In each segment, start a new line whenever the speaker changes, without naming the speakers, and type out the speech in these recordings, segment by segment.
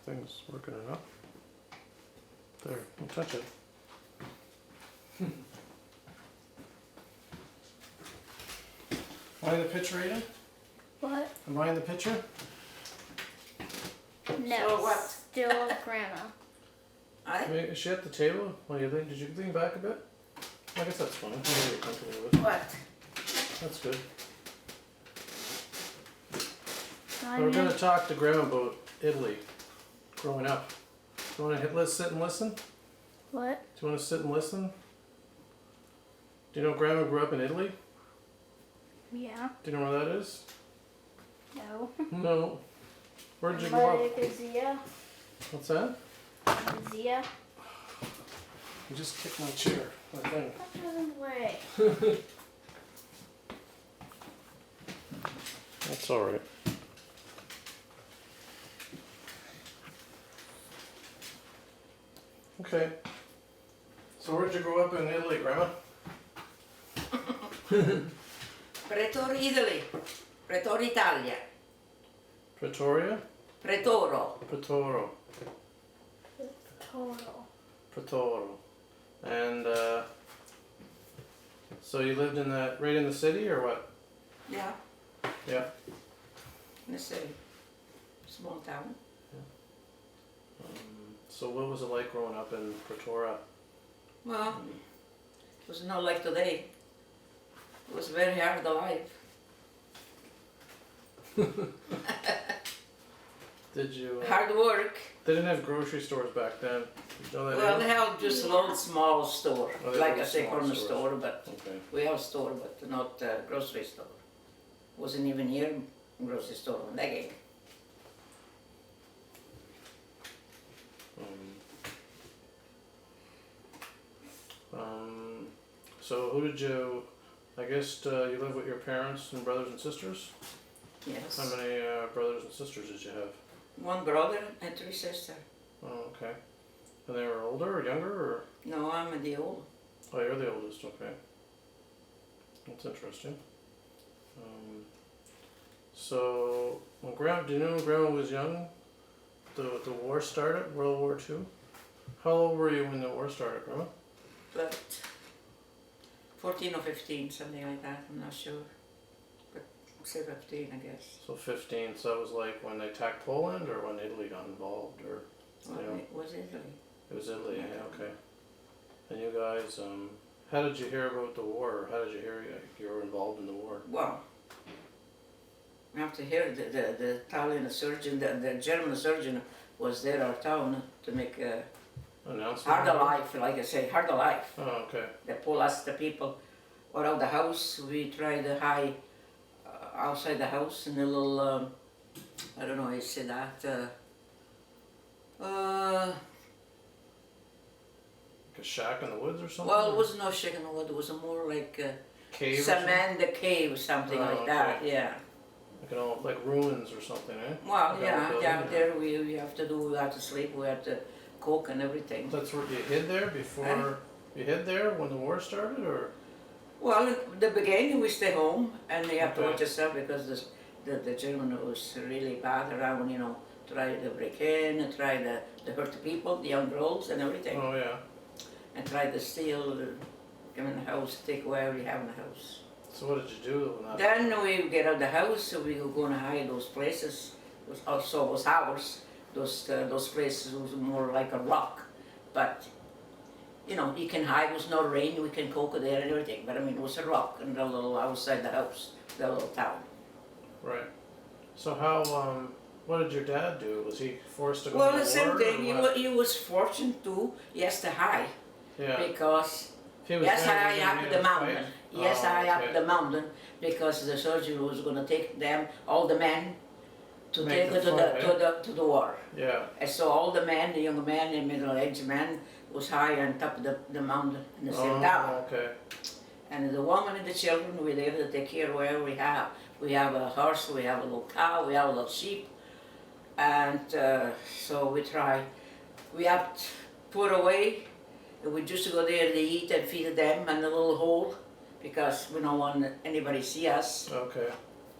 thing's working it up. There, don't touch it. Am I in the picture, Aiden?
What?
Am I in the picture?
No.
So what?
Still Grandma.
Is she at the table? Well, did you lean back a bit? I guess that's fine. Whatever you're comfortable with.
What?
That's good.
I
We're
know.
going to talk to Grandma about Italy, growing up. Do you want to sit and listen? Do
What?
you want to sit and listen? Do you know Grandma grew up in Italy?
Yeah.
Do you know where that is?
No.
No. Where'd you grow up?
Zia.
What's that?
Zia.
You just kicked my chair. My thing.
That doesn't way.
That's alright. Okay. So where'd you grow up in Italy, Grandma?
Pretoro, Italy. Pretoro, Italia.
Pretoria?
Pretoro.
Pretoro.
Total.
Pretoro. And so you lived in right in the city or what?
Yeah,
Yeah.
in the city. Small town.
So what was it like growing up in Pretoria?
Well, it was not like today. It was very hard life.
Did you?
Hard work.
They didn't have grocery stores back then. Did you know that?
Well, they
either?
have just a little small store,
Oh, they
like
have
I say,
small
corner
stores.
store, but
Okay.
we have store, but not grocery store. Wasn't even here grocery store when they came.
So who did you? I guess you live with your parents and brothers and sisters.
Yes.
How many brothers and sisters did you have?
One brother and three sisters.
Oh, okay. And they were older or younger, or?
No, I'm the old.
Oh, you're the oldest. Okay. That's interesting. So, do you know when Grandma was young? The war started, World War II. How old were you when the war started, Grandma?
But 14 or 15, something like that, I'm not sure. But say 15, I guess.
So 15. So that was like when they attacked Poland, or when Italy got involved, or?
Well,
You know.
it was Italy.
It was Italy. Yeah. Okay. And you guys, how did you hear about the war? Or how did you hear you were involved in the war?
Well, after here, the Italian surgeon, the German surgeon was there our town to make
Announcement.
harder life, like I say, harder life.
Oh, okay.
They pull us, the people, around the house. We try to hide outside the house in a little, I don't know how you say that,
Like a shack in the woods or something?
well, it was no shack in the wood, it was more like
Cave or
cement, the cave, something
Oh,
like that,
okay.
yeah.
something? Like ruins or something, eh?
Well,
Like
yeah,
old building,
down there we have to do, we have to sleep, we have to cook and everything.
That's where you hid there before, you hid there when the war started, or?
Well, in the beginning we stay home and you have to
Okay.
watch yourself because the German was really bad around, you know, try to break in, try to hurt the people, the young girls and everything.
Oh, yeah.
And try to steal, come in the house, take whatever you have in the house.
So what did you do when that?
Then we get out of the house, so we were going to hide those places. It was also was ours. Those places was more like a rock, but you know you can hide. It was no rain. We can cook there and everything. But I mean, it was a rock and a little outside the house, the little town.
Right. So how, what did your dad do? Was he forced to go
Well,
to
the
war?
same
or
thing.
what?
He was fortunate too. He has to hide
Yeah.
because.
He was
Yes,
never
high
gonna
up
be
the
in a
mountain.
fight?
Yes,
Oh,
high
okay.
up the mountain because the surgeon was going to take them, all the men, to
Make
take
the
it to
fight, eh?
to the war.
Yeah.
And so all the men, the young men, the middle-aged men, was high on top of the mountain in the same tower.
Okay.
And the woman and the children were there to take care of whatever we have. We have a horse, we have a little cow, we have a little sheep, and so we try. We have to put away. We just go there to eat and feed them in a little hole because we don't want anybody see us
Okay.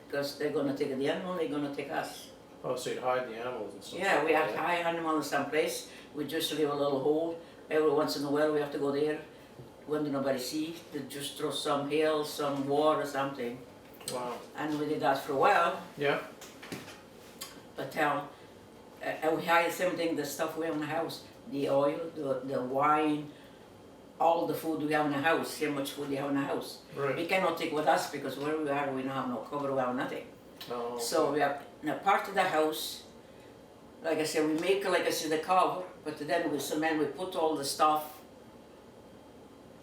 because they're going to take the animal, they're going to take us.
Oh, so you'd hide the animals and stuff.
Yeah, we
like
have to
that.
hide animal in some place. We just leave a little hole. Every once in a while we have to go there. When nobody sees, they just throw some hail, some water, something.
Wow.
And we did that for a while.
Yeah.
But and we hide something, the stuff we have in the house. The oil, the wine, all the food we have in the house. How much food we have in the house.
Right.
We cannot take with us because where we are, we don't have no cover, we have nothing.
Oh.
So we have in a part of the house, like I said, we make, like I said, the cover, but then with cement, we put all the stuff.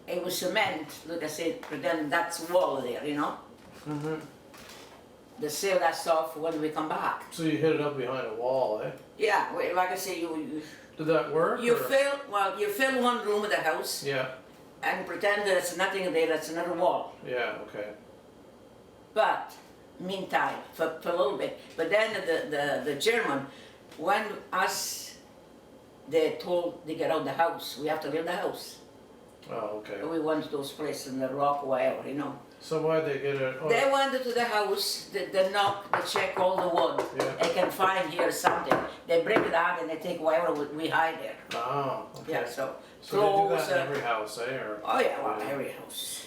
It was cement, like I said, but then that's wall there, you know?
Mhm.
They save that stuff when we come back.
So you hid it up behind a wall, eh?
Yeah, like I say,
Did that work?
you
or-
fill one room of the house
Yeah.
and pretend there's nothing there, that's another wall.
Yeah. Okay.
But, meantime, for a little bit, but then the German, when us, they told they get out the house, we have to leave the house.
Oh, okay.
We went to those places in the rock or whatever, you know.
So why'd they get it? Oh,
They went to the house, they knock, they check all the wood.
Yeah.
They can find here something. They bring it out and they take whatever we hide there.
Oh, okay.
Yeah, so
So they do
clothes.
that in every house, eh? Or
Oh yeah, well, every house.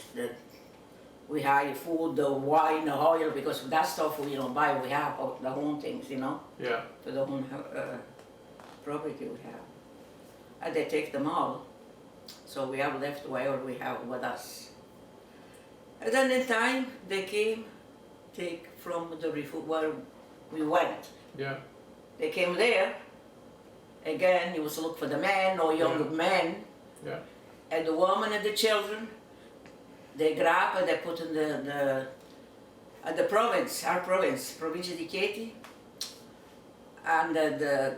We hide food, the wine, the oil, because that stuff we don't buy, we have the own things, you know,
Yeah.
for the own property we have. And they take them all. So we have left whatever we have with us. And then in time, they came, take from the where we went.
Yeah.
They came there, again, he was look for the man or young man,
Yeah.
and the woman and the children, they grab and they put in the province, our province, Provincia di Chieti, and the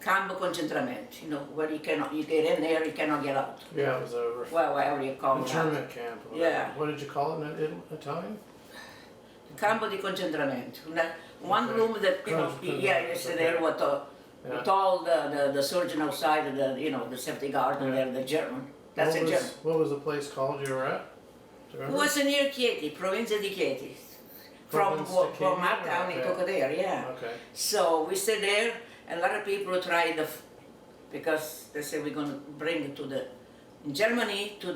campo concentramento, you know, where you get in there, you cannot get out.
Yeah. It was a
Well, whatever you call it.
internment camp. or whatever.
Yeah.
What did you call it in Italian?
Campo di concentramento. One
Okay.
room that, you know, yeah, you sit there with all the surgeon outside of the, you know, the safety guard and
Yeah.
there, the German. That's a German.
What was the place called you were at? Do you
It
remember?
was near Chieti, Provincia di Chieti.
Province di
From
Chieti?
our town, he
Okay.
took it there, yeah.
Okay.
So we stayed there, and a lot of people tried because they said we're gonna bring it in Germany to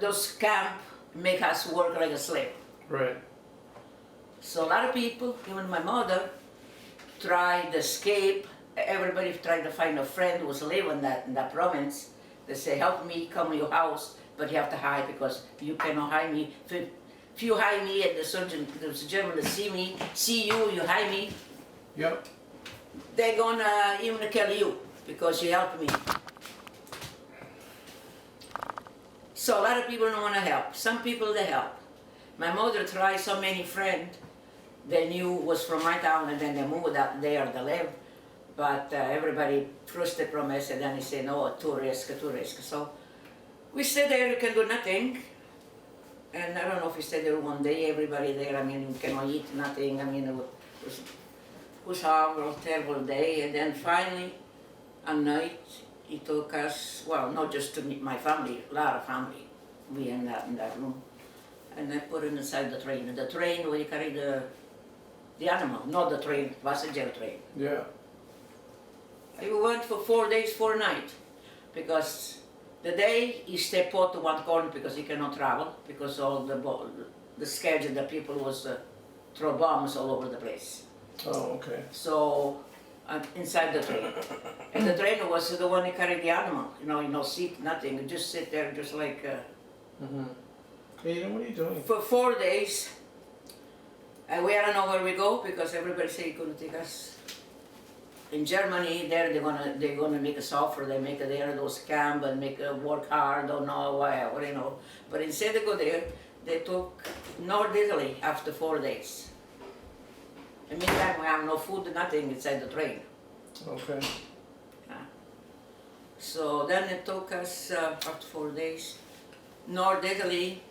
those camp, make us work like a slave.
Right.
So a lot of people, even my mother, tried to escape. Everybody tried to find a friend who was living in that province. They say, help me come to your house, but you have to hide because you cannot hide me. If you hide me and the surgeon, the German to see you, you hide me,
Yep.
they're gonna even kill you because you helped me. So a lot of people don't want to help. Some people they help. My mother tried so many friends they knew was from my town and then they moved out there to live. But everybody first they promised and then they say no, too risk. So we stayed there, you can do nothing. And I don't know if we stayed there one day, everybody there, I mean, we cannot eat nothing. I mean, it was horrible, terrible day. And then finally, at night, he took us, well, not just to meet my family, a lot of family, we in that room. And I put it inside the train. The train where you carry the animal, not the train, passenger train.
Yeah.
I went for 4 days, 4 nights, because the day he stay put to one corner because he cannot travel, because all the schedule, the people was throw bombs all over the place.
Oh, okay.
So I'm inside the train, and the trainer was the one who carried the animal. You know, no seat, nothing. You just sit there, just like.
Mhm. Aiden, what are you doing?
For 4 days, and we don't know where we go because everybody say you're gonna take us. In Germany, there they're gonna make us offer. They make it there those camp and make work hard. Don't know whatever, you know. But instead to go there, they took North Italy after 4 days. In the meantime, we have no food, nothing inside the train.
Okay.
So then it took us after 4 days, North Italy,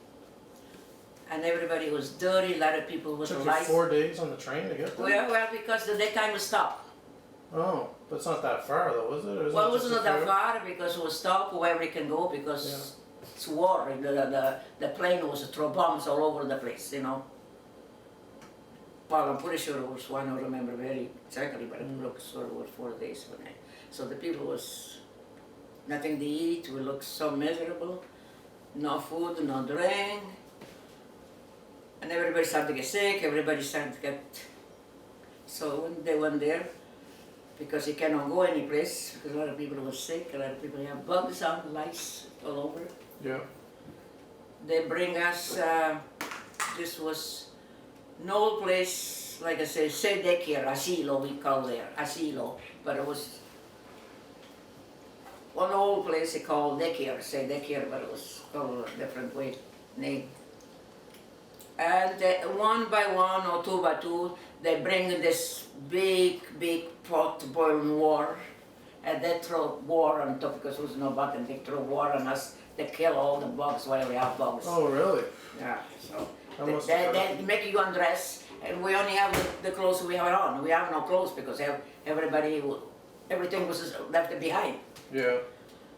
and everybody was dirty. A lot of people was
Took you
alive.
4 days on the train to get there?
Well, because the daytime was stopped.
Oh, but it's not that far though, is it? Or is
Well, it
just
wasn't
a
that
few-
far because it was stopped wherever it can go because it's war. The plane was throw bombs all over the place, you know. Well, I'm pretty sure it was one, I don't remember very exactly, but I'm pretty sure it was 4 days when I, so the people was nothing to eat, we looked so miserable, no food, no drink, and everybody started to get sick, everybody started to get, so when they went there, because you cannot go any place, because a lot of people were sick, a lot of people have bugs on, lice all over.
Yeah.
They bring us, this was an old place, like I say daycare, asilo we call there, asilo, but it was one old place they called daycare, daycare, but it was called a different way, name. And one by one or two by two, they bring this big pot boiling water, and they throw water on top because there was no button, they throw water on us, they kill all the bugs while we have bugs.
Oh, really?
Yeah, so
That must have
they make you undress, and we only have the clothes we have on. We have no clothes because everything was left behind.
Yeah.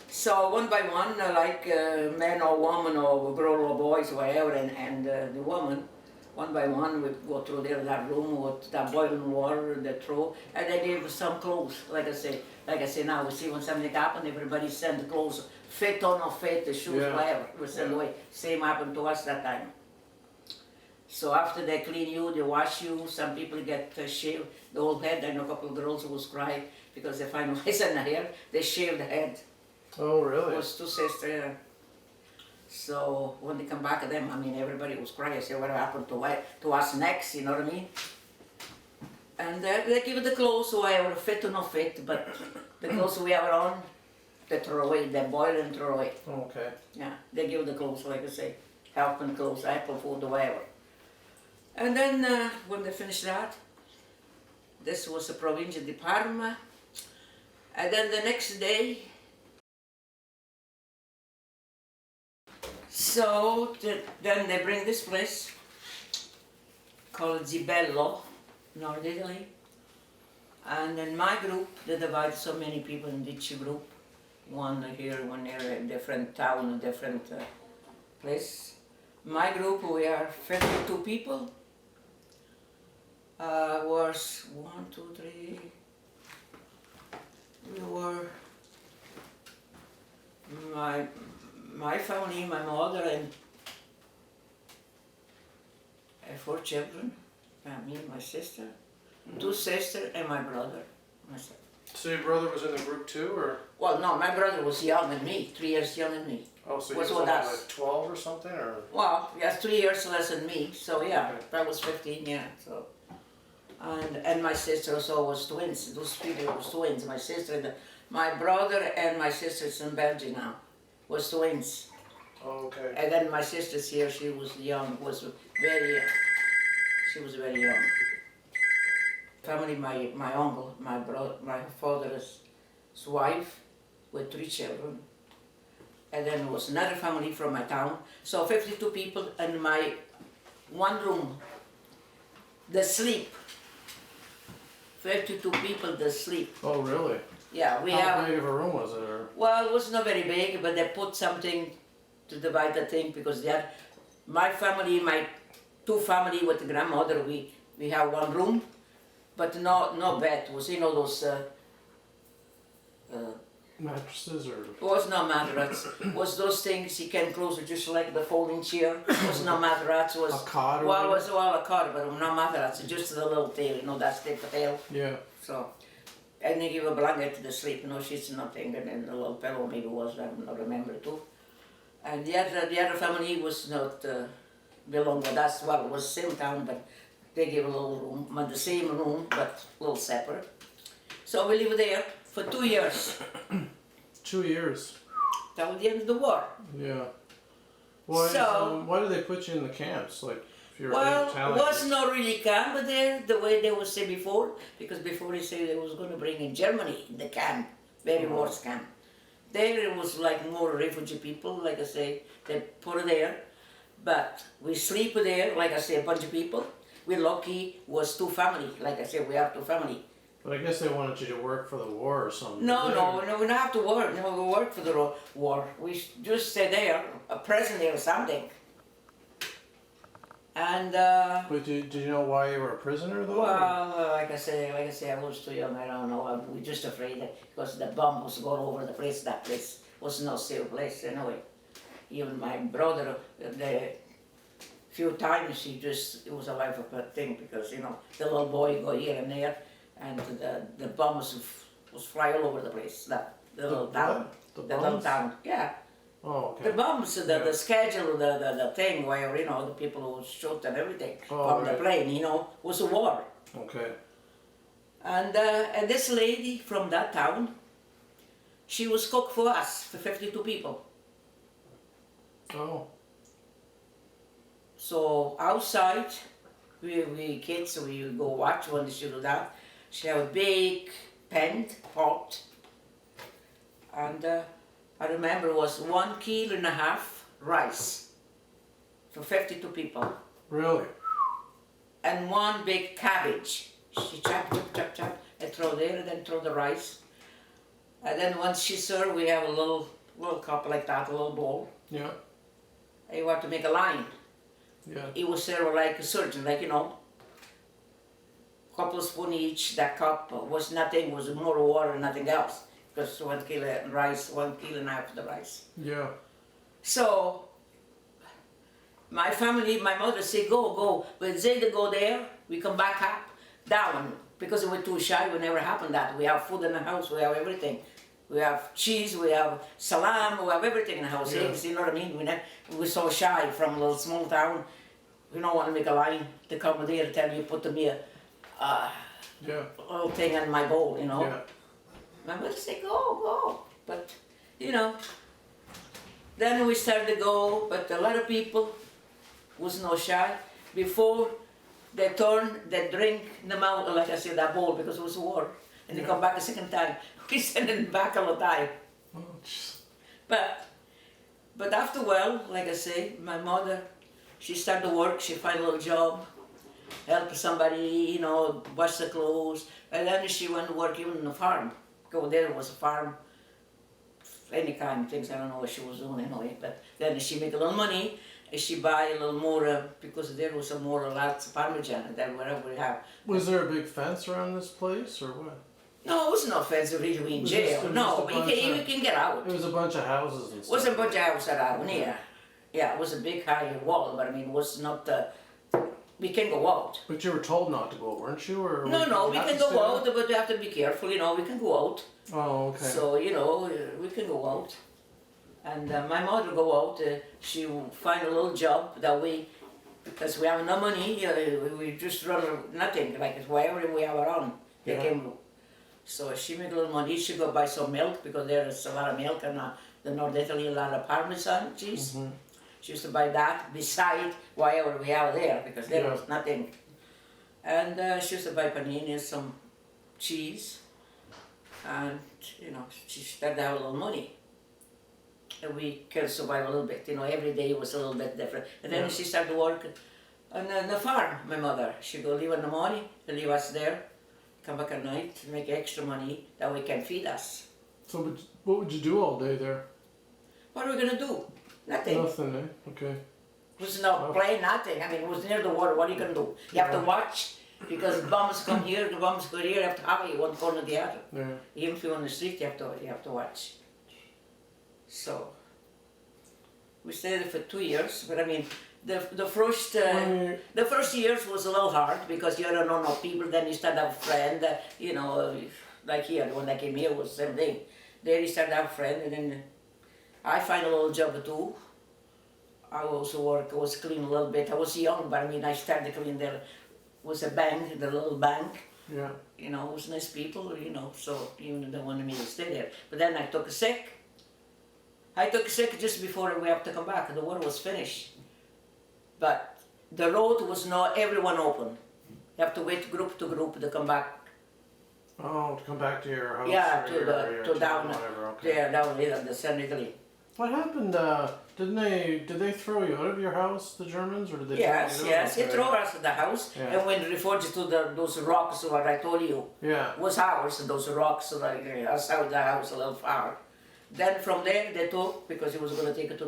So one by one, like man or woman or girl or boys or whatever, and the woman, one by one, we go through there, that room with that boiling water, they throw, and they gave us some clothes. Like I say now, we see when something happen, everybody send the clothes, fit or not fit, the shoes,
Yeah.
whatever, we send away. Same happened to us that time. So after they clean you, they wash you, some people get shaved the whole head. I know a couple of girls who was crying because they find lice in the hair, they shave the head.
Oh,
It
really?
was 2 sisters. So when they come back at them, I mean, everybody was crying. I said, what happened to us next, you know what I mean? And they give the clothes, so I were fit or not fit, but the clothes we have on, they throw away, they boil and throw away.
Okay.
Yeah, they give the clothes, like I say, helping clothes, apple food, whatever. And then when they finished that, this was the Provincia di Parma. And then the next day, so then they bring this place called Zibello, North Italy. And in my group, they divide so many people in each group. One here, one there, a different town, a different place. My group, we are 52 people. Was 1, 2, 3. We were my family, my mother and 4 children, me and my sister, 2 sisters and my brother. Myself.
So your brother was in the group too, or?
Well, no, my brother was young than me, 3 years younger than me.
Oh, so he
Was
was
with
only
us.
like 12 or something, or?
Well, he has 3 years less than me, so yeah,
Okay.
I was 15, yeah, so. And my sister also was twins, those people was twins, my sister, my brother and my sister's in Belgium now, was twins.
Oh, okay.
And then my sister's here, she was young, she was very young. Family, my uncle, my brother, my father's wife with 3 children. And then there was another family from my town. So 52 people in my one room. They sleep. 52 people, they sleep.
Oh, really?
Yeah, we
How
have.
big of a room was it, or?
Well, it was not very big, but they put something to divide the thing because they had my family, my 2 family with the grandmother. We have one room, but no bed. Was those.
Mattresses, or?
It was no mattress. Was those things you can close it just like the folding chair. It was no mattress. Was
A cot or
well, it
whatever?
was a cot, but no mattress. Just the little tail, that's the tail.
Yeah.
So, and they give a blanket to sleep, no sheets, nothing, and then the little pillow maybe was, I don't remember too. And the other family was not belong with us. Well, it was same town, but they gave a little room, the same room, but a little separate. So we lived there for 2 years.
2 years.
That was the end of the war.
Yeah. Why?
So-
Why do they put you in the camps? Like, if you're
Well,
Italian.
it was not really camp there, the way they would say before, because before they say they was going to bring in Germany, the camp, very worse camp. There it was like more refugee people, like I say, they put it there. But we sleep there, like I say, a bunch of people. We're lucky, was 2 family, like I said, we have 2 family.
But I guess they wanted you to work for the war or something.
No,
didn't they?
we don't have to work. No, we work for the war. We just stay there, a prisoner or something. And
But did you know why you were a prisoner though?
well, like I say, I was too young. I don't know. We just afraid that because the bomb was going over the place. That place was no safe place anyway. Even my brother, the few times it was a life of a thing because you know the little boy go here and there, and the bombs was fly all over the place. The little town,
The
the little
bombs?
town, yeah.
Oh, okay.
The bombs,
Yeah.
the schedule, the thing where you know the people who shoot and everything
Oh,
from the
right.
plane, you know, was a war.
Okay.
And this lady from that town, she was cook for us for 52 people.
Oh.
So outside, we kids, we go watch when she do that. She have a big pot, and I remember it was 1.5 kilo rice for 52 people,
Really?
and one big cabbage. She chop, and throw there, and then throw the rice. And then once she served, we have a little cup like that, a little bowl.
Yeah.
And you have to make a line.
Yeah.
It was served like a surgeon, like you know, couple of spoon each. That cup was nothing, was more water, nothing else. Because 1 kilo rice, 1.5 kilos of the rice.
Yeah.
So my family, my mother said, go. When they go there, we come back up, down. Because we're too shy, we never happened that. We have food in the house, we have everything. We have cheese, we have salam, we have everything in the house.
Yeah.
Eggs, you know what I mean? We're so shy from a little small town. We don't want to make a line to come there and tell you, put me a
Yeah.
little thing in my bowl, you know.
Yeah.
My mother said, go. But, you know, then we started to go, but a lot of people was no shy. Before they drink them out, like I said, that bowl, because it was war. And they
Yeah.
come back a second time. We send them back all the time.
Oh, jeez.
But after a while, like I say, my mother, she started to work, she find a little job, help somebody, you know, wash the clothes. And then she went to work even on the farm. Go there was a farm, any kind of things, I don't know what she was doing anyway. But then she make a little money, and she buy a little more, because there was some more lots of Parmesan than whatever we have.
Was there a big fence around this place or what?
No, it was no offense really in
It was
jail.
just a
No,
bunch
you
of-
can get out.
It was a bunch of houses and
It
stuff.
was a bunch of houses around here. Yeah, it was a big high wall, but I mean, it was not, we can go out.
But you were told not to go, weren't you? Or
No, we
have
can
to
go
stay
out, but we have to be careful, you know, we can go out.
there? Oh, okay.
So, you know, we can go out. And my mother go out, she find a little job that we, because we have no money, we just run nothing, like wherever we have around, they
Yeah.
can. So she make a little money, she go buy some milk, because there is a lot of milk and the North Italy, a lot of Parmesan cheese.
Mhm.
She used to buy that beside whatever we have there, because there
Yeah.
was nothing. And she used to buy panini and some cheese. And, you know, she started to have a little money. And we could survive a little bit, you know, every day was a little bit different. And then
Yeah.
she started to work on the farm, my mother. She go leave in the morning, leave us there, come back at night, make extra money that we can feed us.
So what would you do all day there?
What are we gonna do? Nothing.
Nothing, eh? Okay.
It was no
Well-
play, nothing. I mean, it was near the water. What are you gonna do? You have to watch because bombs come here, the bombs go here. You have to have it one corner or the other.
Yeah.
Even if you're on the street, you have to watch. So we stayed there for 2 years. But I mean, the first the first years was a little hard because you don't know no people. Then you start to have a friend. You know, like here when I came here was the same thing. There you start to have a friend, and then I find a little job too. I also work, I was clean a little bit. I was young, but I mean, I started clean there. Was a bank, the little bank.
Yeah.
You know, it was nice people, you know, so even they wanted me to stay there. But then I took sick. I took sick just before we have to come back. The war was finished. But the road was not everyone open. You have to wait group to group to come back.
Oh, to come back to your house.
Yeah,
or
to
your,
the-
or your
to
town,
down
whatever. Okay.
There, down here, the San Italy.
What happened? Did they throw you out of your house, the Germans, or did they?
Yes,
throw you out?
yes. He
Okay.
threw us in the house
Yeah.
and went refugees to those rocks, what I told you.
Yeah.
Was ours, and those rocks, like outside the house a little far. Then from there they took, because he was going to take it to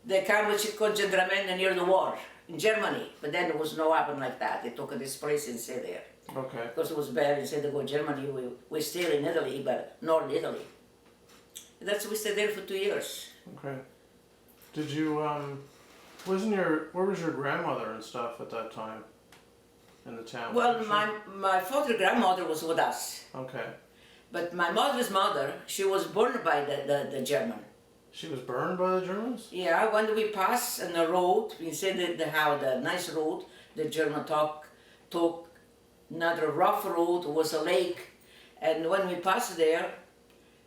the camp which is called Gentramene near the war. in Germany, but then there was no happen like that. They took this place and stayed there.
Okay.
Because it was bad, instead to go to Germany, we still in Italy, but northern Italy. We stayed there for 2 years.
Okay. Did you where was your grandmother and stuff at that time? In the town?
Well, my father grandmother was with us,
Okay.
but my mother's mother, she was born by the German.
She was burned by the Germans?
Yeah, when we pass on the road, we said that they have the nice road, the German took another rough road, was a lake, and when we passed there,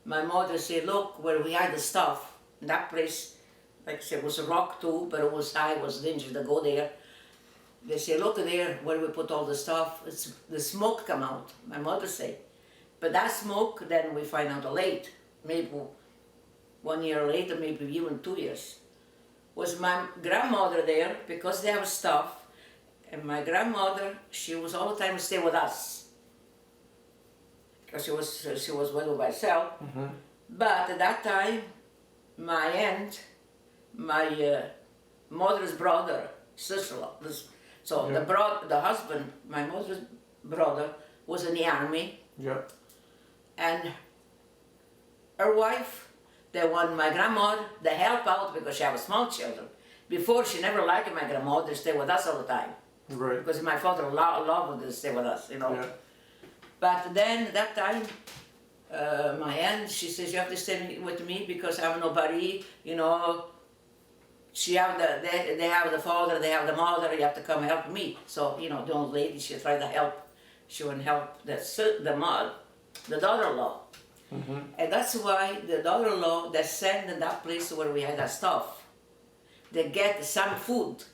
my mother said, look, where we had the stuff, that place, like I said, was a rock too, but it was high, it was dangerous to go there. They say, look there, where we put all the stuff, the smoke come out, my mother said. But that smoke, then we find out late, maybe 1 year later, maybe even 2 years. Was my grandmother there, because they have stuff, and my grandmother, she was all the time stay with us. Because she was well by herself.
Mm-hmm.
But at that time, my aunt, my mother's brother, sister-in-law, so
Yeah.
the husband, my mother's brother, was in the army,
Yep.
and her wife, they want my grandmother to help out because she have small children. Before, she never liked my grandmother to stay with us all the time,
Right.
because my father loved to stay with us, you know.
Yeah.
But then that time, my aunt, she says, you have to stay with me because I have nobody, you know. They have the father, they have the mother, you have to come help me. So, you know, the old lady, she tried to help. She wouldn't help the daughter-in-law.
Mm-hmm.
And that's why the daughter-in-law, they sent in that place where we had our stuff. They get some food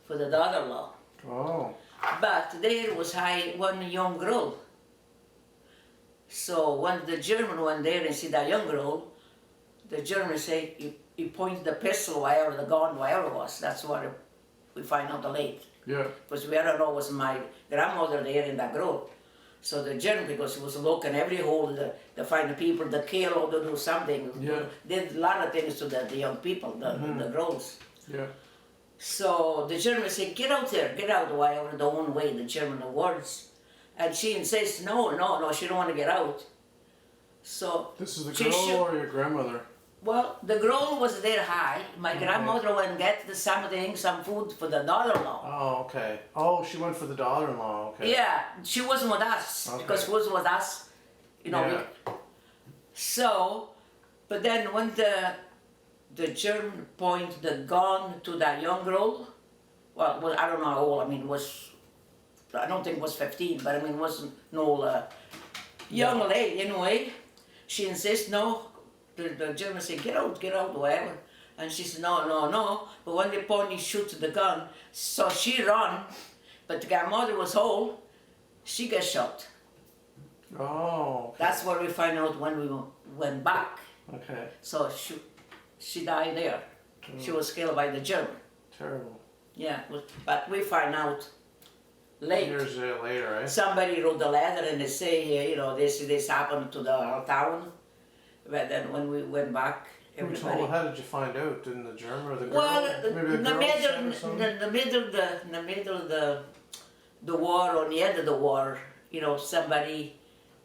for the daughter-in-law.
Oh.
But there was one young girl. So when the German went there and see that young girl, the German say, he pointed the pistol, wherever the gun, wherever it was. That's what we find out late.
Yeah.
Because we don't know was my grandmother there in that girl. So the German, because he was looking every hole to find the people, to kill or to do something.
Yeah.
Did a lot of things to the young people, the girls.
Yeah.
So the German said, get out there, get out, whatever, the own way, the German words. And she insists, no, she don't want to get out. So
This is the
she
girl or your grandmother?
well, the girl was there high. My grandmother went and get some food for the daughter-in-law.
Oh, okay. Oh, she went for the daughter-in-law. Okay.
Yeah, she wasn't with us
Okay.
because she was with us, you know.
Yeah.
So, but then when the German pointed the gun to that young girl, well, I don't know how old. I mean, I don't think it was 15, but I mean, it wasn't no young lady anyway. She insists, no. The German said, get out, whatever. And she said, no. But when they point, shoot the gun. So she run, but the grandmother was whole. She got shot.
Oh. Okay.
That's what we find out when we went back.
Okay.
So she died there. She was killed by the German.
Terrible.
Yeah, but we find out late.
Years later, right?
Somebody wrote a letter and they say, you know, this happened to the whole town. But then when we went back,
Who
everybody.
told? How did you find out? Didn't the German or the girl?
Well,
Maybe the girl said or something?
the middle of the war, or the end of the war, you know, somebody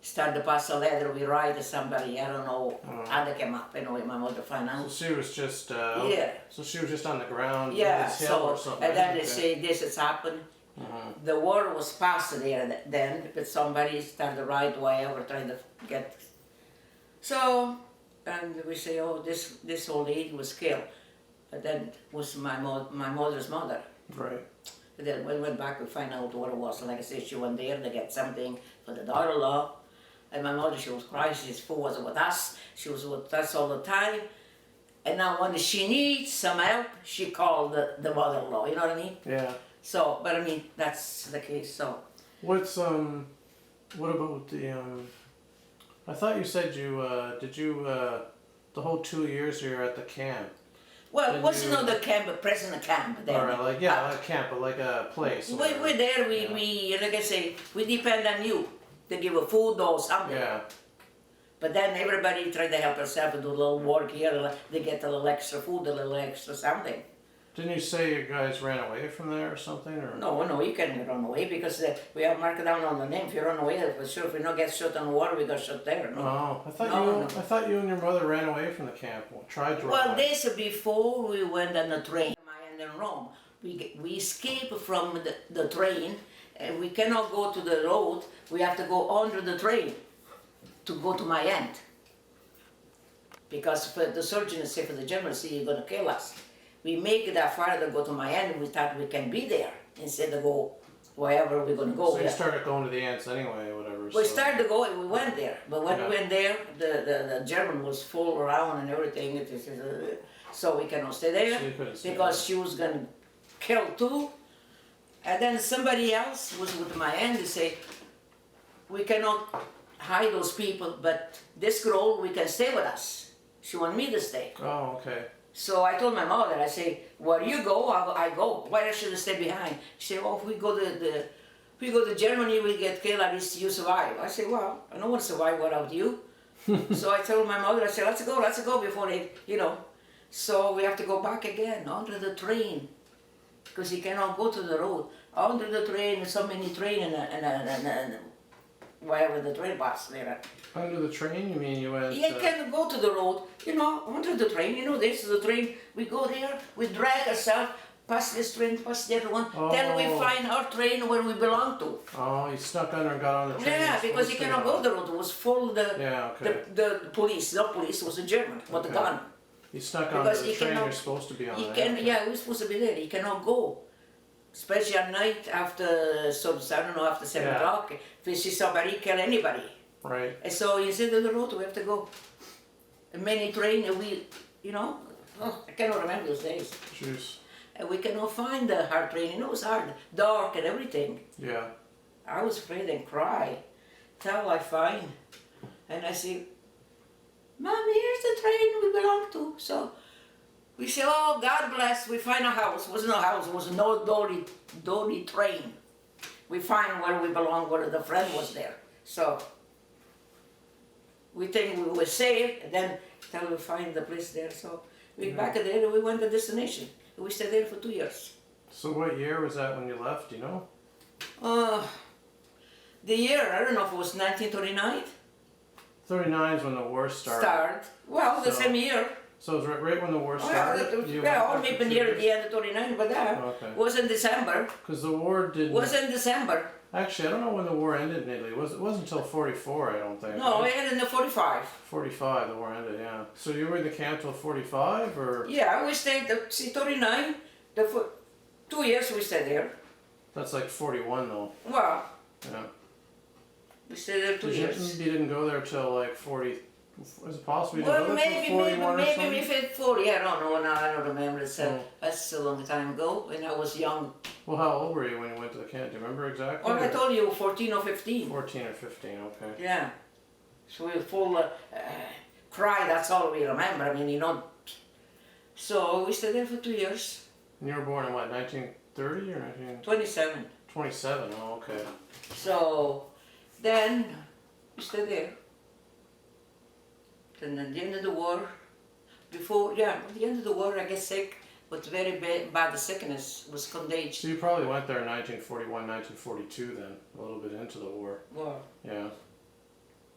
started to pass a letter. We write to somebody. I don't know how they came up. Anyway, my mother found
So
out.
she was just.
Yeah.
So she was just on the ground.
Yeah.
In this hill
So
or something.
and then
right?
they say this has happened.
Mhm.
The war was past there then, but somebody started to write whatever, trying to get. So, and we say, oh, this old lady was killed. But then it was my mother's mother.
Right.
But then when we went back, we find out what it was. And like I said, she went there to get something for the daughter-in-law. And my mother, she was crying. She wasn't with us. She was with us all the time. And now when she needs some help, she called the mother-in-law. You know what I mean?
Yeah.
So, but I mean, that's the case. So.
What about the I thought you said the whole 2 years you were at the camp.
Well,
Did
it wasn't
you-
on the camp, but present camp. Then.
Or like a camp, but like a place. or
We're there.
Yeah.
We like I say, we depend on you to give a food or something.
Yeah.
But then everybody tried to help herself and do a little work here. They get a little extra food, a little extra something.
Didn't you say you guys ran away from there or something? Or
No, you can't run away because we have marked down on the name. If you run away, for sure, if we not get shot on the water, we got shot there. No.
oh, I thought
No.
I thought you and your mother ran away from the camp. Well, tried to run
Well,
away.
days before we went on the train, and in Rome, we escaped from the train, and we cannot go to the road. We have to go under the train to go to my aunt. Because for the surgeon say for the Germans, see, you're gonna kill us. We make it that far to go to my aunt, we thought we can be there instead of go wherever we're gonna go.
So you started going to the aunts anyway, or whatever.
We
so.
started to go, we went there, but when
Yeah.
we went there, the German was full around and everything, so we cannot stay there
So you couldn't stay
because she was gonna kill too. And then somebody else was with my aunt, they say, we cannot hide those people, but this girl, we can stay with us. She want me to stay.
Oh, okay.
So I told my mother, I say, where you go, I go. Why should I stay behind? She said, oh, if we go to Germany, we get killed, at least you survive. I said, well, I don't want to survive without you. So I told my mother, I said, let's go before they, So we have to go back again, under the train. Because you cannot go to the road. Under the train, there's so many train and wherever the train pass there.
Under the train, you mean you went?
You can go to the road, under the train, this is the train, we go there, we drag ourselves, pass this train, pass the other one, then we
Oh.
find our train where we belong to.
Oh, you snuck under and got on the train.
Yeah,
you're
because
supposed
you
to
cannot
get
go
on.
the road, it was full,
Yeah, okay.
the police, not police, it was a German, with a
Okay.
gun.
You snuck on
Because
the
you
train
cannot-
you're supposed to be on.
You
right?
can, yeah, we're supposed to be there, you cannot go. Especially at night after, so I don't know, after 7
Yeah.
o'clock, if you see somebody, kill anybody.
Right.
And so instead of the road, we have to go. Many train, and I cannot remember those days.
Juice.
And we cannot find the hard train, it was hard, dark and everything.
Yeah.
I was afraid and cry till I find. And I say, Mommy, here's the train we belong to. So we say, oh, God bless, we find a house. It wasn't a house, it was a no dolly train. We find where we belong, where the friend was there. So we think we were safe, and then till we find the place there. So we back there and we went to destination. We stayed there for 2 years.
So what year was that when you left? Do you know?
The year, I don't know if it was 1939.
39 is when the war started.
Well, the
So-
same year.
So it was right when the war
Well,
started. You went
all
there for
maybe
2
near
years?
the end of 39, but that
Okay.
was in December.
Because the war didn't.
Was in December.
Actually, I don't know when the war ended in Italy. It wasn't until 44, I don't think.
No, we
right?
had in the 45.
45, the war ended. Yeah. So you were in the camp till 45, or
Yeah, we stayed, 39, 2 years we stayed there.
that's like 41 though.
Well,
Yeah.
we stayed there 2
Did
years.
you didn't go there till like 40. Is it possible you didn't
Well,
go there till 41 or
maybe
something?
we fit 40, I don't know now, I don't remember.
Oh.
That's a long time ago, when I was young.
Well, how old were you when you went to the camp? Do you remember exactly?
Well, I
or
told you, 14 or 15.
14 or 15. Okay.
Yeah. So we were full cry, that's all we remember. I mean, So we stayed there for 2 years.
And you were born in what, 1930 or
27.
1927? Oh, okay.
So then we stayed there. Then at the end of the war, at the end of the war I get sick, but very bad sickness, was contagious.
So you probably went there in 1941, 1942 then, a little bit into the war.
War.
Yeah.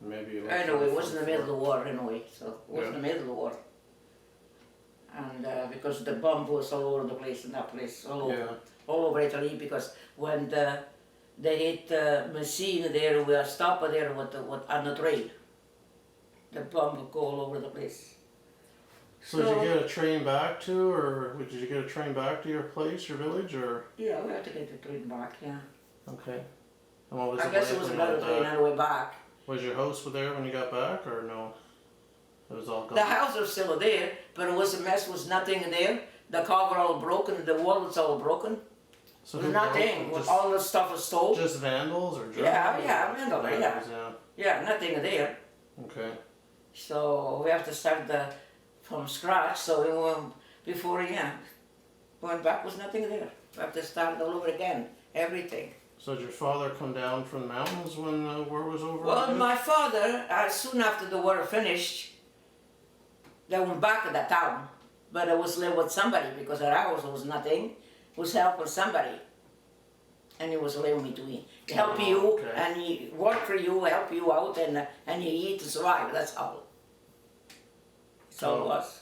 Maybe you went
Anyway, it
from
was in the middle of the
44.
war anyway, so it was in
Yeah.
the middle of the war. And because the bomb was all over the place in that place, all over Italy, because when they hit Messina there, we are stopped there on the train. The bomb would go all over the place.
So did you get a train back to, or did you get a train back to your place, your village, or?
Yeah, we had to get the train back, yeah.
Okay. And what was
I
it
guess
like
it was
when you
another
went
train
back?
on the way back.
Was your house there when you got back, or no? It was all gone.
The house was still there, but it was a mess, was nothing there. The cover all broken, the wall was all broken.
So
There
who
was
broke
nothing,
them?
with all the stuff was stolen.
Just vandals or Germans?
Yeah, vandals, yeah.
Vandals,
Yeah, nothing there.
Okay.
So we have to start from scratch. So we went back was nothing there. We have to start all over again, everything.
So did your father come down from the mountains when the war was over?
Well,
again?
my father, soon after the war finished, they went back to that town. But I was live with somebody because our house was nothing. Was helping somebody. And he was allowing me to eat. Help
Oh,
you
okay.
and he work for you, help you out and you eat to survive. That's all. So it
Oh.
was.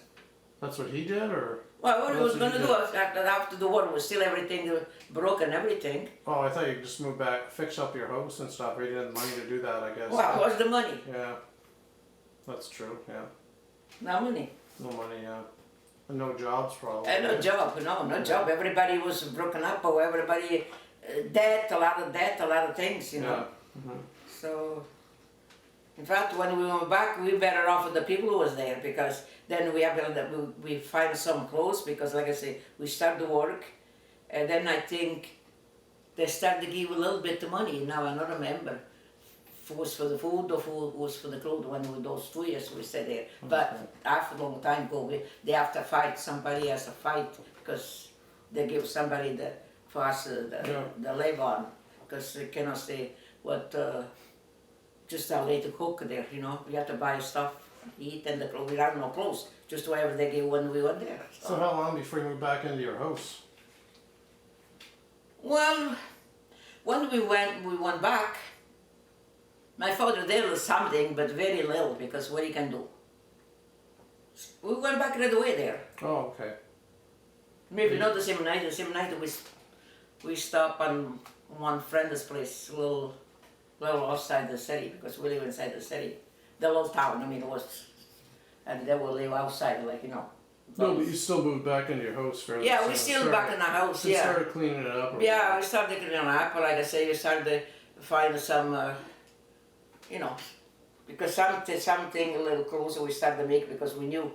That's what he did, or?
Well, what he was
That's
going
what
to
he
do after the war was still everything broken, everything.
Oh, I thought you just moved back, fix up your house and stuff. Or you didn't have money to do that, I guess.
Well, what's the money?
Yeah, that's true. Yeah,
No money.
no money. Yeah, and no jobs probably.
And no
right?
job, no job. Everybody was broken up, or everybody debt, a lot of things, you know.
Yeah. Mhm.
So, in fact, when we went back, we better off with the people who was there because then we have we find some clothes because, like I say, we start the work, and then I think they start to give a little bit of money. Now I don't remember if it was for the food or if it was for the clothes when we those 2 years we stayed there. But after a long time ago, they have to fight. Somebody has to fight because they give somebody for us the live on because they cannot stay what. Just a way to cook there, you know. We have to buy stuff, eat, and the clothes. We had no clothes, just whatever they gave when we went there.
So how long before you moved back into your house?
Well, when we went back. My father did something, but very little, because what he can do. We went back right away there.
Oh, okay.
Maybe not the same night. The same night we stopped on one friend's place, a little outside the city, because we live inside the city. The little town, I mean, it was, and they will live outside, like, you know.
No, but you still moved back into your house fairly
Yeah,
soon.
we still back in the house,
You
yeah.
started cleaning it up. Or
Yeah, we started cleaning it up, like I say, we started to find some, you know, because something a little closer we started to make because we knew,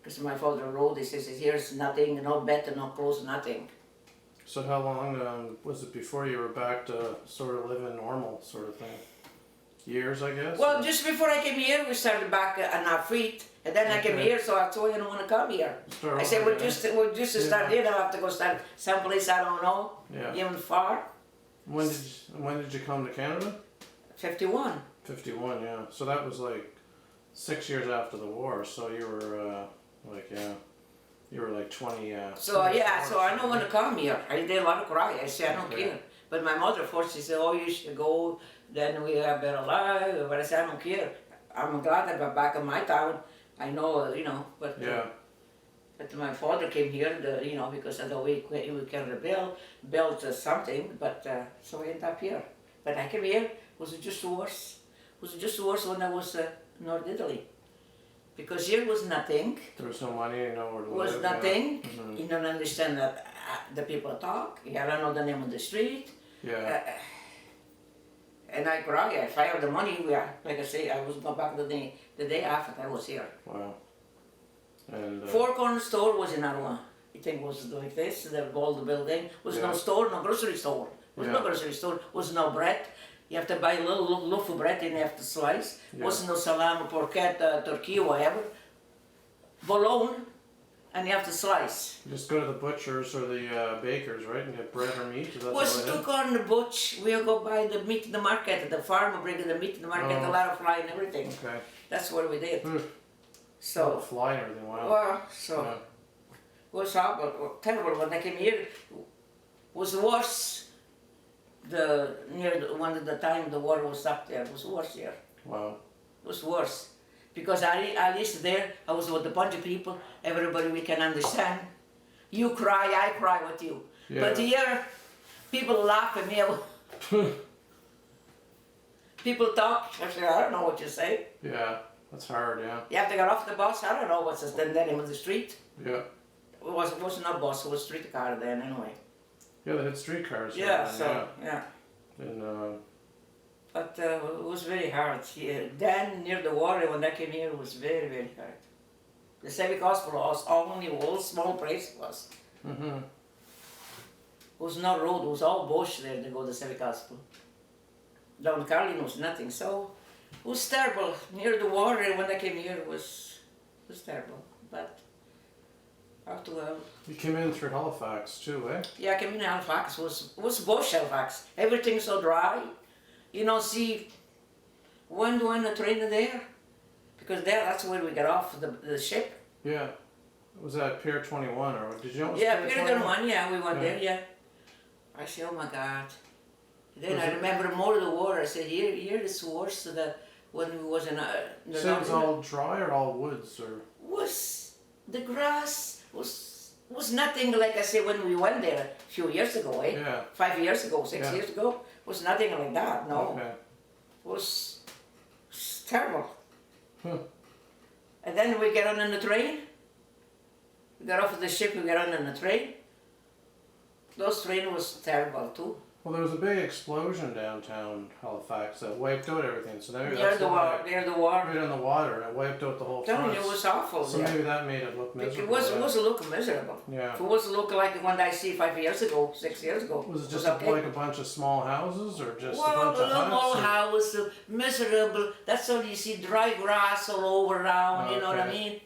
because my father wrote, he says, here's nothing, no bed, no clothes, nothing.
So how long was it before you were back to sort of living normal sort of thing? Years, I guess?
Well, just before I came here, we started back on our feet, and then I came
Okay.
here, so I told you I don't want to come here.
Start
I said,
over
we'll
again.
just start here, I'll have to go start someplace I don't know,
Yeah.
even far.
When did you come to Canada?
51.
51, yeah. So that was like 6 years after the war. So you were you were like 20.
So yeah,
24
so I don't want to come here. I did a lot of cry. I said, I don't
Okay.
care. But my mother forced, she said, oh, you should go, then we have better life. But I said, I don't care. I'm glad that I'm back in my town. I know, you know, but
Yeah.
but my father came here, you know, because of the way we can build something, but so we ended up here. But I came here, it was just worse. It was just worse when I was in North Italy. Because here was nothing.
There was no money, nowhere to
Was
live.
nothing.
Yeah. Mhm.
You don't understand that the people talk. You don't know the name of the street.
Yeah.
And I cry. If I have the money, like I say, I was going back the day after I was here.
Wow. And
Four Corner store was in Arua. I think it was like this, the old building. Was no
Yeah.
store, no grocery store. Was no
Yeah.
grocery store. Was no bread. You have to buy a little loaf of bread and you have to slice.
Yeah.
Was no salami, porchetta, turkey, whatever. Bologna, and you have to slice.
you just go to the butchers or the bakers, right, and get bread or meat. Is that
Was
what it is?
took on the butch. We go buy the meat in the market. The farmer bringing the meat in the market,
Oh.
a lot of fly and everything.
Okay.
That's what we did.
Hmm.
So,
Fly and everything. Wow.
well, so.
Yeah.
It was horrible, terrible. When I came here, was worse. One of the time the war was up there, it was worse here.
Wow.
It was worse. Because at least there, I was with a bunch of people, everybody we can understand. You cry, I cry with you.
Yeah.
But here, people laugh at me. People talk, I say, I don't know what you say.
Yeah. That's hard. Yeah.
You have to get off the bus, I don't know what's the name of the street.
Yeah.
It was not bus, it was streetcar then anyway.
Yeah. They had streetcars.
Yeah,
then,
so, yeah.
yeah. And
But it was very hard. Then near the water, when I came here, it was very, very hard. The civic hospital was only a little small place it was.
mhm.
It was no road, it was all bush there to go to the civic hospital. Down in Carlin was nothing, so it was terrible. Near the water, when I came here, it was terrible. But after a while,
You came in through Halifax too, eh?
yeah, I came in Halifax, was bush Halifax. Everything so dry. You know, see, when do I train there? Because that's where we get off the ship.
Yeah. Was that Pier 21 or did you know it was
Yeah,
Pier
Pier 21, yeah, we went
Yeah.
there, yeah. I said, oh my God. Then
Was
I
it-
remember more of the water. I said, here is worse than when we was in the
So it was all dry or all woods or?
was the grass was nothing like I said when we went there a few years ago, eh?
Yeah.
5 years ago, 6
Yeah.
years ago, was nothing like that. No,
Okay.
was terrible.
Huh.
And then we get on the train. We got off of the ship. We got on the train. Those train was terrible too.
Well, there was a big explosion downtown Halifax that wiped out everything. So maybe
Near
that's
the
why.
water, near the water.
Right on the water, it wiped out the whole
Telling
front.
you, it was awful.
So
there.
maybe that made it look
It
miserable.
was
yeah.
was look miserable.
Yeah.
If it was look like the one I see 5 years ago, 6 years ago.
Was it just
okay.
like a bunch of small houses or just a
Well,
bunch of
the little
huts? or-
house, miserable. That's all you see, dry grass all over around. You know what I
Okay.
mean?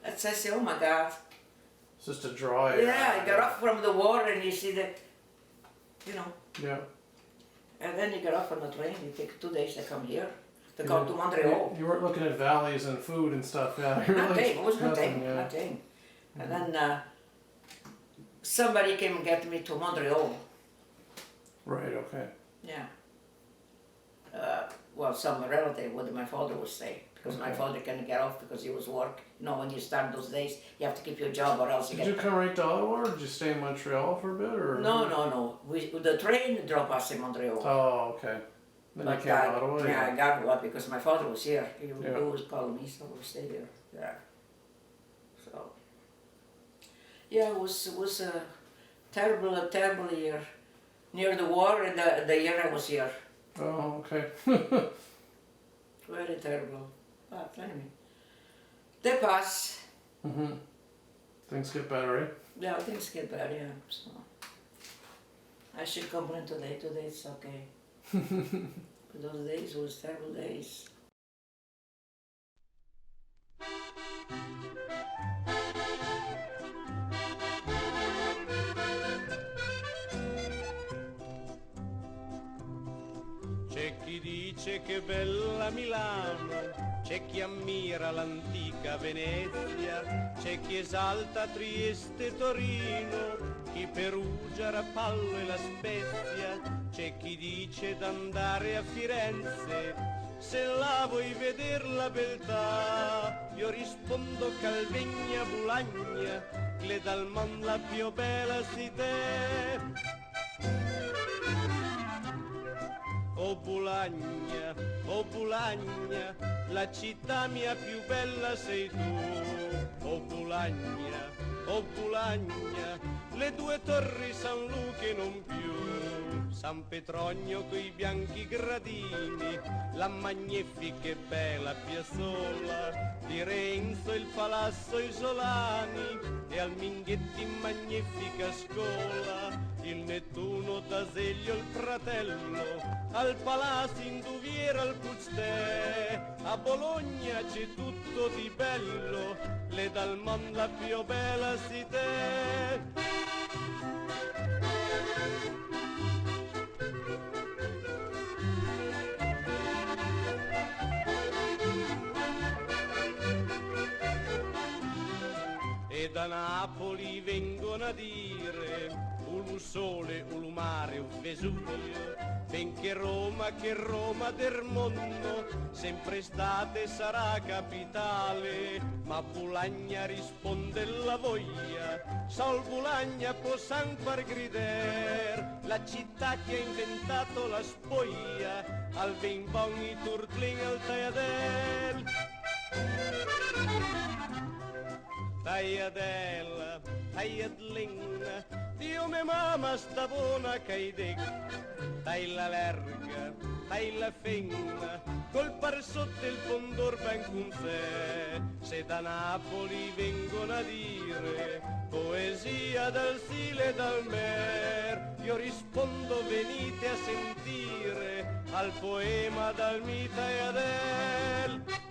That's I say, oh my God.
It's just a dry.
Yeah, I got off from the water and you see the, you know.
Yeah.
And then you get off on the train. You take 2 days to come here, to
You
go
didn't-
to Montreal.
You weren't looking at valleys and food and stuff. Yeah. You were like,
Nothing. It was nothing.
yeah.
Nothing. And then somebody came and get me to Montreal.
Right. Okay.
Yeah. Well, some relative where my father was staying because my
Okay.
father couldn't get off because he was work. You know, when you start those days, you have to keep your job or else you
Did
get.
you come right to Ottawa or did you stay in Montreal for a bit or?
No. The train dropped us in Montreal.
Oh, okay. Then you
But
came to Ottawa.
yeah, I got what because my father was here. He
Yeah.
was calling me, so we stayed there. Yeah. So. Yeah, it was a terrible year. Near the war, and the year I was here.
Oh, okay.
Very terrible. But anyway, they pass.
Mhm. Things get better, eh?
Yeah, things get better. Yeah. So I should complain today. Today it's okay. But those days was terrible days.
C'è chi dice che bella Milano, c'è chi ammira l'antica Venezia, c'è chi esalta Trieste e Torino, chi Perugia, Rapallo e La Spezia, c'è chi dice d'andare a Firenze, se là vuoi veder la beltà. Io rispondo Calvegna, Bulagna, che dal mondo la più bella città. Oh Bulagna, la città mia più bella sei tu. Oh Bulagna, le due torri San Luca e non più. San Petronio coi bianchi gradini, la magnifica e bella piazzola di Renzo, il palazzo Isolani e al Minghetti magnifica scuola. Il Nettuno d'Aselio il fratello, al Palazzo Induviera al Puzzè, a Bologna c'è tutto di bello, le dal mondo la più bella città. E da Napoli vengono a dire un sole, un mare, un Vesuvio, benché Roma, che Roma del mondo, sempre stata e sarà capitale, ma Bulagna risponde la voglia, sol Bulagna possan far grider, la città che ha inventato la spoglia, al vin bon i turtlin al taiadel. Taiadella, taiadlin, Dio me mama sta buona che dic, tai la larga, tai la finna, col par sotto il fondor ben con sé, se da Napoli vengono a dire, poesia dal stile e dal mer, io rispondo venite a sentire, al poema dal mita e Adele.